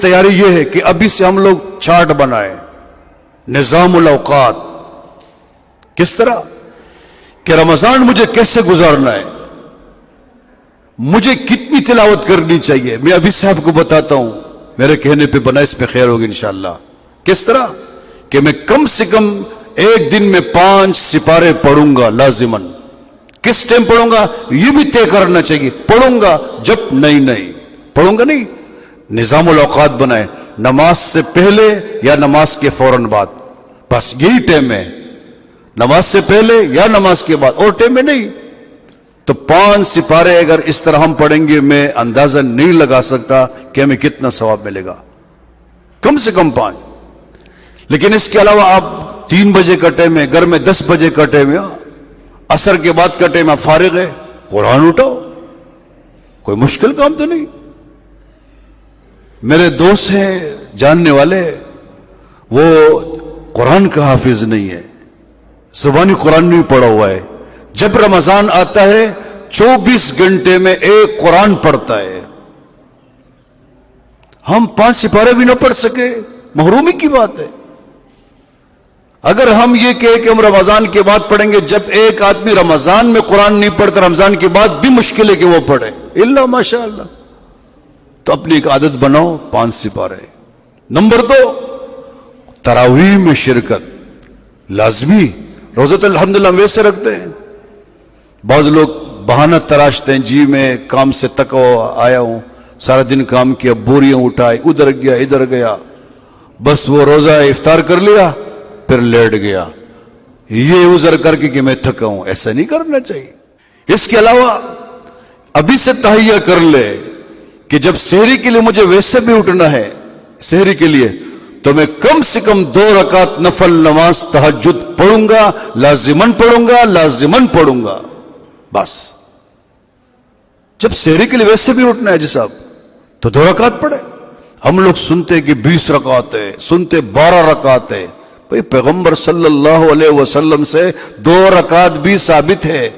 تیاری یہ ہے کہ ابھی سے ہم لوگ چارٹ بنائیں، نظام الاوقات، کس طرح کہ رمضان مجھے کیسے گزارنا ہے، مجھے کتنی تلاوت کرنی چاہیے. میں ابھی سے آپ کو بتاتا ہوں، میرے کہنے پہ بنا اس پہ خیر ہوگی انشاءاللہ. کس طرح کہ میں کم سے کم ایک دن میں 5 سپارے پڑھوں گا لازماً. کس ٹائم پڑھوں گا یہ بھی طے کرنا چاہیے. پڑھوں گا جب نہیں پڑھوں گا نہیں. نظام الاوقات بنائے، نماز سے پہلے یا نماز کے فوراً بعد، بس یہی ٹائم ہے. نماز سے پہلے یا نماز کے بعد، اور ٹائم میں نہیں. تو 5 سپارے اگر اس طرح ہم پڑھیں گے، میں اندازہ نہیں لگا سکتا کہ ہمیں کتنا ثواب ملے گا. کم سے کم 5. لیکن اس کے علاوہ آپ 3 بجے کا ٹائم ہے، گھر میں 10 بجے کا ٹائم ہے، عصر کے بعد کا ٹائم آپ فارغ ہے، قرآن اٹھاؤ. کوئی مشکل کام تو نہیں. میرے دوست ہیں جاننے والے، وہ قرآن کا حافظ نہیں ہے، زبانی قرآن نہیں پڑھا ہوا ہے. جب رمضان آتا ہے 24 گھنٹے میں ایک قرآن پڑھتا ہے. ہم 5 سپارے بھی نہ پڑھ سکے، محرومی کی بات ہے. اگر ہم یہ کہے کہ ہم رمضان کے بعد پڑھیں گے، جب ایک آدمی رمضان میں قرآن نہیں پڑھتا، رمضان کے بعد بھی مشکل ہے کہ وہ پڑھے، الا ماشاء اللہ. تو اپنی ایک عادت بناؤ، 5 سپارے. نمبر 2، تراویح میں شرکت لازمی. روزۃ الحمدللہ ویسے رکھتے ہیں. بعض لوگ بہانہ تراشتے ہیں، جی میں کام سے تکا آیا ہوں، سارا دن کام کیا، بوریاں اٹھائی، ادھر گیا ادھر گیا، بس وہ روزہ افطار کر لیا پھر لیٹ گیا، یہ عذر کر کے کہ میں تھکا ہوں. ایسا نہیں کرنا چاہیے. اس کے علاوہ ابھی سے تہیہ کر لے کہ جب سحری کے لیے مجھے ویسے بھی اٹھنا ہے، سحری کے لیے تو میں کم سے کم 2 رکعت نفل نماز تہجد پڑھوں گا، لازماً پڑھوں گا. بس جب سحری کے لیے ویسے بھی اٹھنا ہے جی صاحب، تو 2 رکعت پڑھے. ہم لوگ سنتے کہ 20 رکعت ہے، سنتے 12 رکعت ہے. بھئی پیغمبر صلی اللہ علیہ وسلم سے 2 رکعت بھی ثابت ہے.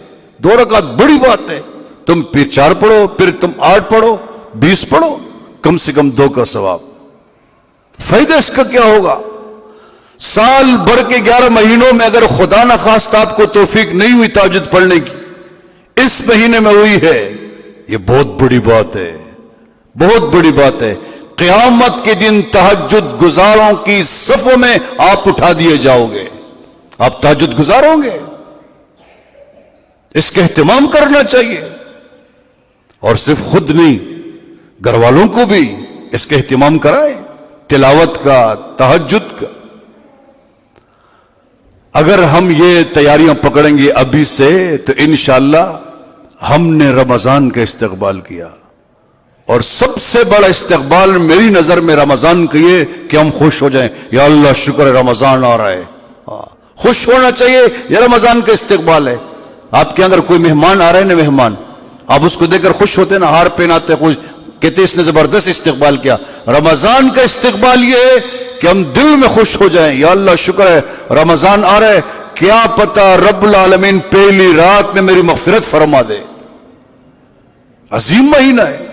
2 رکعت بڑی بات ہے. تم پھر 4 پڑھو، پھر تم 8 پڑھو، 20 پڑھو، کم سے کم 2 کا ثواب. فائدہ اس کا کیا ہوگا؟ سال بھر کے 11 مہینوں میں اگر خدا نہ خواستہ آپ کو توفیق نہیں ہوئی تہجد پڑھنے کی، اس مہینے میں ہوئی ہے، یہ بہت بڑی بات ہے، بہت بڑی بات ہے. قیامت کے دن تہجد گزاروں کی صفوں میں آپ اٹھا دیے جاؤ گے. آپ تہجد گزار ہوں گے. اس کا اہتمام کرنا چاہیے، اور صرف خود نہیں، گھر والوں کو بھی اس کا اہتمام کرائے، تلاوت کا، تہجد کا. اگر ہم یہ تیاریاں پکڑیں گے ابھی سے تو انشاءاللہ ہم نے رمضان کا استقبال کیا. اور سب سے بڑا استقبال میری نظر میں رمضان کا یہ کہ ہم خوش ہو جائیں، یا اللہ شکر ہے رمضان آ رہا ہے. خوش ہونا چاہیے، یہ رمضان کا استقبال ہے. آپ کے اگر کوئی مہمان آ رہے ہیں نا، مہمان، آپ اس کو دیکھ کر خوش ہوتے ہیں نا، ہار پہناتے خوش کہتے اس نے زبردست استقبال کیا. رمضان کا استقبال یہ ہے کہ ہم دل میں خوش ہو جائیں، یا اللہ شکر ہے رمضان آ رہا ہے، کیا پتہ رب العالمین پہلی رات میں میری مغفرت فرما دے. عظیم مہینہ ہے.